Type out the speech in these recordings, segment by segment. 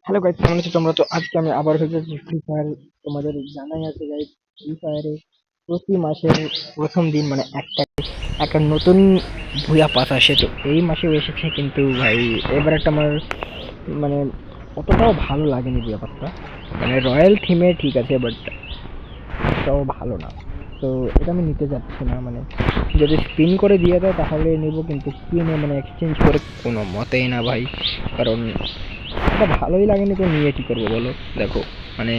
Hello guys, কেমন আছো তোমরা? তো আজকে আমি আবার হয়ে গেছি ফ্রি ফায়ার। তোমাদের জানাই আছে গাইস, ফ্রি ফায়ারে প্রতি মাসের প্রথম দিন মানে একটা একটা নতুন ভুয়া পাস আসে। তো এই মাসেও এসেছে, কিন্তু ভাই এবার একটা আমার মানে অতটাও ভালো লাগেনি ভুয়া পাসটা। মানে রয়্যাল থিমে ঠিক আছে, বাট তাও ভালো না। তো এটা আমি নিতে যাচ্ছি না। মানে যদি স্পিন করে দিয়ে দেয় তাহলে নেব, কিন্তু কিনে মানে এক্সচেঞ্জ করে কোনো মতেই না ভাই। কারণ এটা ভালোই লাগেনি, তো নিয়ে কি করবো বলো? দেখো, মানে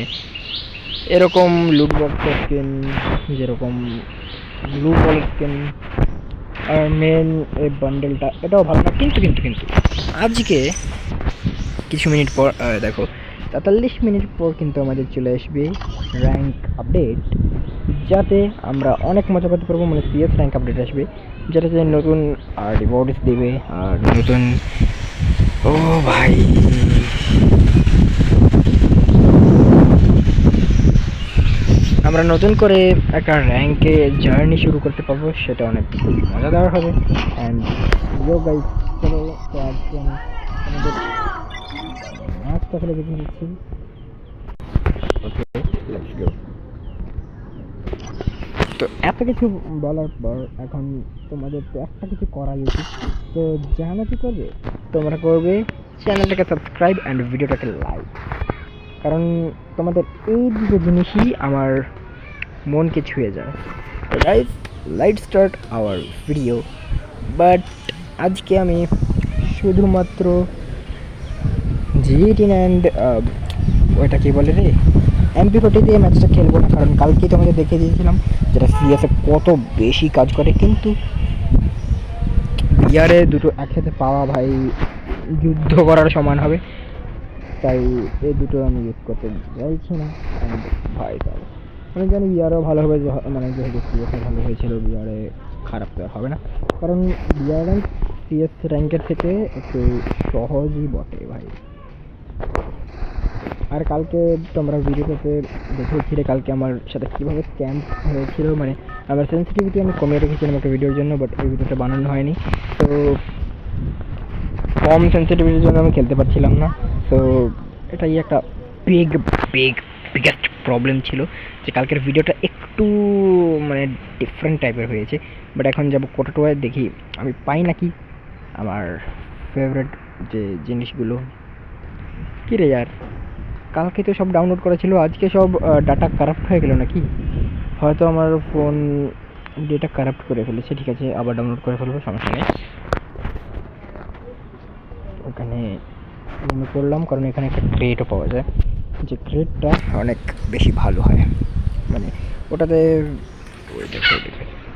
এরকম লুট বক্সের স্কিন, যেরকম ব্লু বলের স্কিন, আর মেন এই বান্ডেলটা এটাও ভালো না। কিন্তু আজকে কিছু মিনিট পর দেখো, 43 মিনিট পর কিন্তু আমাদের চলে আসবে র্যাঙ্ক আপডেট, যাতে আমরা অনেক মজা করতে পারবো। মানে সিএস র্যাঙ্ক আপডেট আসবে, যেটাতে নতুন আর রিওয়ার্ডস দেবে, আর নতুন, ও ভাই, আমরা নতুন করে একটা র্যাঙ্কে জার্নি শুরু করতে পারবো, সেটা অনেক মজাদার হবে। অ্যান্ড ইয়ো গাইস, চলো তো আজকে আমি আমাদের ম্যাচটা খেলে দেখে দিচ্ছি। ওকে, লেটস গো। তো এত কিছু বলার পর এখন তোমাদের তো একটা কিছু করাই উচিত। তো জানো কি করবে? তোমরা করবে চ্যানেলটাকে সাবস্ক্রাইব অ্যান্ড ভিডিওটাকে লাইক। কারণ তোমাদের এই দুটো জিনিসই আমার মনকে ছুঁয়ে যায়। Right, light start our video. But আজকে আমি শুধুমাত্র জি18 অ্যান্ড ওইটা কী বলে রে, MP40 দিয়ে ম্যাচটা খেলবো না। কারণ কালকেই তোমাদের দেখিয়ে দিয়েছিলাম যেটা সিএসএ কত বেশি কাজ করে, কিন্তু বিয়ারে দুটো একসাথে পাওয়া ভাই যুদ্ধ করার সমান হবে। তাই এই দুটো আমি ইউজ করতে চাইছি না। অ্যান্ড ভাই তাহলে আমি জানি বিয়ারও ভালো হবে, মানে যেহেতু সিএসএ ভালো হয়েছিল, বিয়ারে খারাপ তো আর হবে না। কারণ বিয়ার র্যাঙ্ক সিএস র্যাঙ্কের থেকে একটু সহজই বটে ভাই। আর কালকে তোমরা ভিডিওতে দেখেছিলে কালকে আমার সাথে কীভাবে ক্যাম্প হয়েছিল। মানে আমার সেন্সিটিভিটি আমি কমিয়ে রেখেছিলাম একটা ভিডিওর জন্য, বাট এই ভিডিওটা বানানো হয়নি। তো কম সেন্সিটিভিটির জন্য আমি খেলতে পারছিলাম না। তো এটাই একটা বিগ বিগ বিগেস্ট প্রবলেম ছিল, যে কালকের ভিডিওটা একটু মানে ডিফারেন্ট টাইপের হয়েছে। বাট এখন যাবো কোটাটোয়ায়, দেখি আমি পাই নাকি আমার ফেভারিট যে জিনিসগুলো। কী রে यार, কালকে তো সব ডাউনলোড করা ছিল, আজকে সব ডাটা কারাপ্ট হয়ে গেল নাকি? হয়তো আমার ফোন ডেটা কারাপ্ট করে ফেলেছে। ঠিক আছে, আবার ডাউনলোড করে ফেলবো, সমস্যা নেই। ওখানে মনে করলাম, কারণ এখানে একটা ক্রেটও পাওয়া যায়, যে ক্রেটটা অনেক বেশি ভালো হয়। মানে ওটাতে ওই দেখো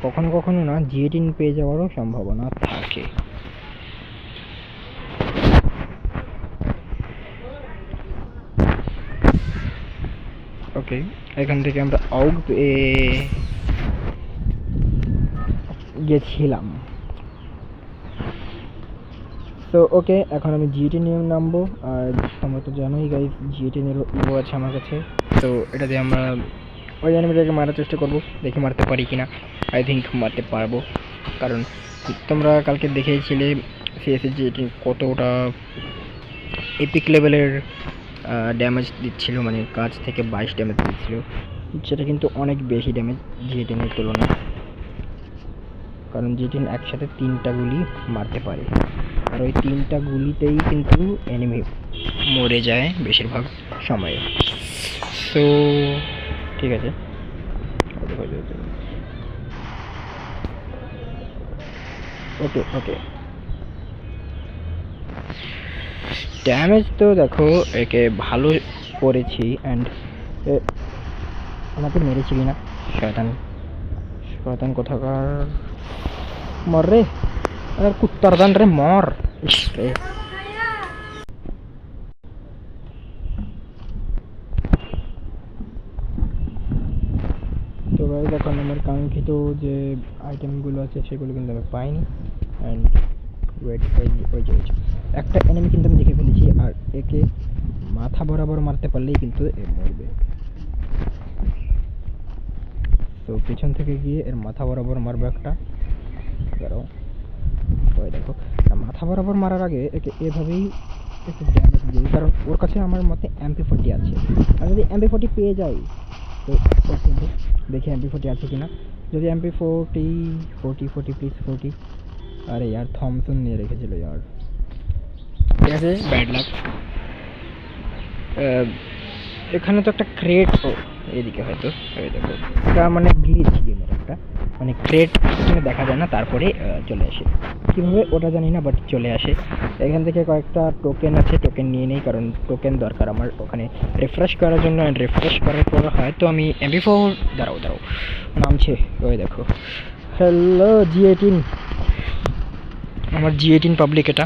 কখনো কখনো না জি18 পেয়ে যাওয়ারও সম্ভাবনা থাকে। ওকে, এখান থেকে আমরা আউট পেয়ে গেছিলাম। তো ওকে, এখন আমি জি18 নিয়ে নামবো। আর তোমরা তো জানোই গাইস, জি18 এর ইভো আছে আমার কাছে। তো এটা দিয়ে আমরা ওই অ্যানিমেটাকে মারার চেষ্টা করবো, দেখি মারতে পারি কিনা। আই থিঙ্ক মারতে পারবো, কারণ তোমরা কালকে দেখেছিলে সিএসএ জি18 কতটা এপিক লেভেলের ড্যামেজ দিচ্ছিল। মানে কাছ থেকে 22 ড্যামেজ দিচ্ছিল, যেটা কিন্তু অনেক বেশি ড্যামেজ জি18 এর তুলনায়। কারণ জি18 একসাথে 3টা গুলি মারতে পারে, আর ওই 3টা গুলিতেই কিন্তু এনিমি মরে যায় বেশিরভাগ সময়ে। সো ঠিক আছে, ওকে ওকে। ড্যামেজ তো দেখো একে ভালো করেছি। অ্যান্ড আমাকে মেরেছিলি না শয়তান, শয়তান কোথাকার, মর রে, আর কুত্তার দান রে, মর। ইস রে, তো গাইস এখন আমার কাঙ্ক্ষিত যে আইটেমগুলো আছে সেগুলো কিন্তু আমি পাইনি। অ্যান্ড ওয়েট, ওই যে একটা এনিমি কিন্তু আমি দেখে ফেলেছি, আর একে মাথা বরাবর মারতে পারলেই কিন্তু এ মরবে। তো পিছন থেকে গিয়ে এর মাথা বরাবর মারবো একটা, ওই দেখো, মাথা বরাবর মারার আগে একে এভাবেই একটু ড্যামেজ দিই, কারণ ওর কাছে আমার মতে MP40 আছে। আর যদি MP40 পেয়ে যাই তো ওকে, দেখি MP40 আছে কিনা। যদি MP40 40 প্লিজ 40। আরে यार থমসন নিয়ে রেখেছিল यार, ঠিক আছে, ব্যাড লাক। এখানে তো একটা ক্রেট, ও এদিকে হয়তো, এই দেখো এটা মানে গ্লিচ গেমের একটা, মানে ক্রেট এখানে দেখা যায় না, তারপরে চলে আসে কীভাবে ওটা জানি না, বাট চলে আসে। এখান থেকে কয়েকটা টোকেন আছে, টোকেন নিয়ে নেই, কারণ টোকেন দরকার আমার ওখানে রিফ্রেশ করার জন্য। অ্যান্ড রিফ্রেশ করার পর হয়তো আমি MP4 দাঁড়াও নামছে, ওই দেখো। হ্যালো G18, আমার G18 পাবলিক। এটা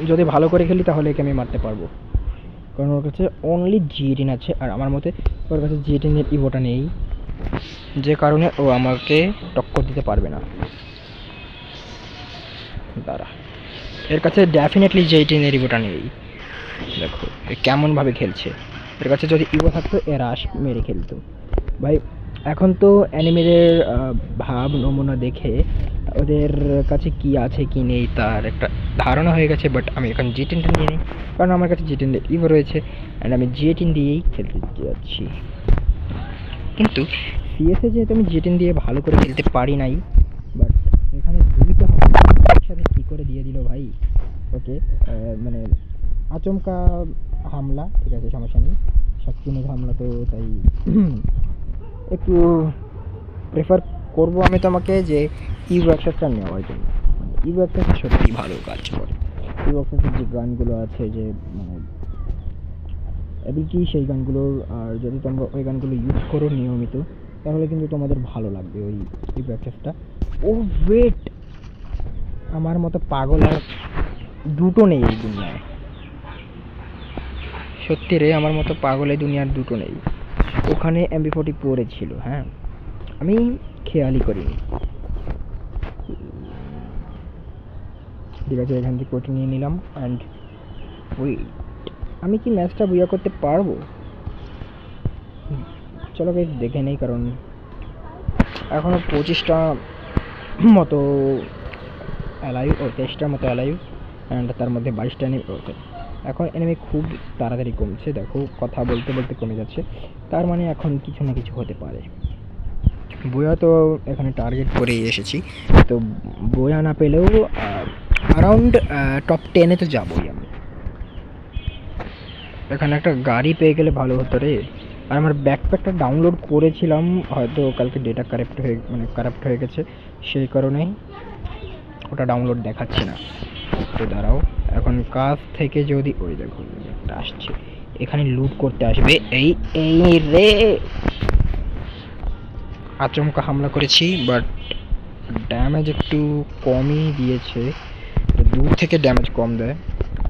যদি ভালো করে খেলি তাহলে একে আমি মারতে পারবো, কারণ ওর কাছে অনলি G18 আছে, আর আমার মতে ওর কাছে G18 এর ইভোটা নেই, যে কারণে ও আমাকে টক্কর দিতে পারবে না। দাঁড়া, এর কাছে ডেফিনেটলি G18 এর ইভোটা নেই। দেখো কেমনভাবে খেলছে, এর কাছে যদি ইভো থাকতো এর রাশ মেরে খেলতো ভাই। এখন তো অ্যানিমেদের ভাব নমুনা দেখে ওদের কাছে কি আছে কি নেই তার একটা ধারণা হয়ে গেছে, বাট আমি এখন G10টা নিয়ে নিই, কারণ আমার কাছে G10 এর ইভো রয়েছে, অ্যান্ড আমি G18 দিয়েই খেলতে যাচ্ছি। কিন্তু সিএসএ যেহেতু আমি G10 দিয়ে ভালো করে খেলতে পারি নাই, বাট এখানে দুইটা একসাথে কী করে দিয়ে দিল ভাই ওকে। মানে আচমকা হামলা, ঠিক আছে সমস্যা নেই, শক্তিনিক হামলা তো, তাই একটু প্রেফার করবো আমি তোমাকে যে ইভো অ্যাক্সেসটা নেওয়ার জন্য। মানে ইভো অ্যাক্সেস সত্যি ভালো কাজ করে। ইভো অ্যাক্সেসের যে গানগুলো আছে, যে মানে অ্যাবিলিটি, সেই গানগুলোর, আর যদি তোমরা ওই গানগুলো ইউজ করো নিয়মিত, তাহলে কিন্তু তোমাদের ভালো লাগবে ওই ইভো অ্যাক্সেসটা। ও ওয়েট, আমার মতো পাগল আর দুটো নেই এই দুনিয়ায়, সত্যি রে, আমার মতো পাগল এই দুনিয়ার দুটো নেই। ওখানে MP40 পড়েছিল, হ্যাঁ, আমি খেয়ালই করিনি। ঠিক আছে, এখান থেকে কোটি নিয়ে নিলাম। অ্যান্ড ওই আমি কি ম্যাচটা বুয়া করতে পারবো? চলো গাইস দেখে নেই, কারণ এখনও 25টা মতো অ্যালাইভ, ও 23টার মতো অ্যালাইভ, অ্যান্ড তার মধ্যে 22টা এনিমি রয়েছে। এখন এনিমি খুব তাড়াতাড়ি কমছে, দেখো কথা বলতে বলতে কমে যাচ্ছে, তার মানে এখন কিছু না কিছু হতে পারে। বইয়া তো এখানে টার্গেট করেই এসেছি, তো বইয়া না পেলেও অ্যারাউন্ড টপ 10-এ তো যাবোই আমি। এখানে একটা গাড়ি পেয়ে গেলে ভালো হতো রে। আর আমার ব্যাকপ্যাকটা ডাউনলোড করেছিলাম, হয়তো কালকে ডেটা কারাপ্ট হয়ে গেছে, সেই কারণেই ওটা ডাউনলোড দেখাচ্ছে না। তো দাঁড়াও, এখন কাজ থেকে যদি ওই দেখো একটা আসছে, এখানে লুট করতে আসবে। এই এই রে, আচমকা হামলা করেছি, বাট ড্যামেজ একটু কমই দিয়েছে, দূর থেকে ড্যামেজ কম দেয়,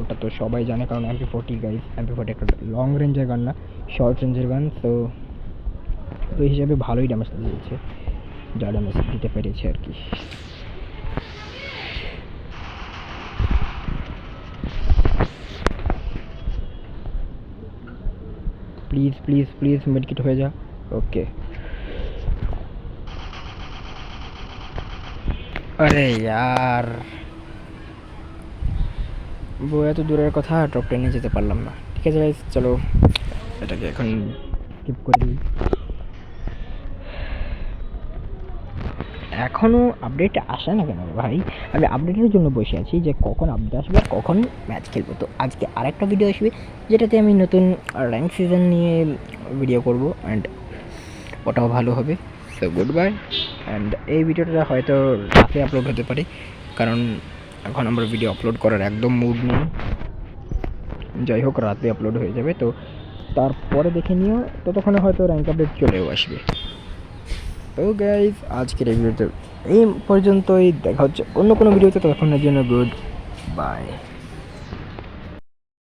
ওটা তো সবাই জানে, কারণ MP40 গাইস, MP40 একটা লং রেঞ্জের গান না, শর্ট রেঞ্জের গান, তো ওই হিসাবে ভালোই ড্যামেজ দিয়েছে, যা ড্যামেজ দিতে পেরেছে আর কি। প্লিজ প্লিজ প্লিজ মেডকিট হয়ে যা, ওকে। আরে यार, বইয়া তো দূরের কথা, টপ 10-এ যেতে পারলাম না। ঠিক আছে গাইস, চলো এটাকে এখন স্কিপ করে দিই। এখনও আপডেট আসে না কেন ভাই? আমি আপডেটের জন্য বসে আছি, যে কখন আপডেট আসবে আর কখন ম্যাচ খেলবো। তো আজকে আরেকটা ভিডিও আসবে, যেটাতে আমি নতুন র্যাঙ্ক সিজন নিয়ে ভিডিও করব, অ্যান্ড ওটাও ভালো হবে। So good bye. অ্যান্ড এই ভিডিওটা হয়তো রাতে আপলোড হতে পারে, কারণ এখন আমার ভিডিও আপলোড করার একদম মুড নেই। যাই হোক, রাতে আপলোড হয়ে যাবে, তো তারপরে দেখে নিও, ততক্ষণে হয়তো র্যাঙ্ক আপডেট চলেও আসবে। তো গাইজ, আজকের এই ভিডিওতে এই পর্যন্তই, দেখা হচ্ছে অন্য কোনো ভিডিওতে, ততক্ষণের জন্য গুড বাই।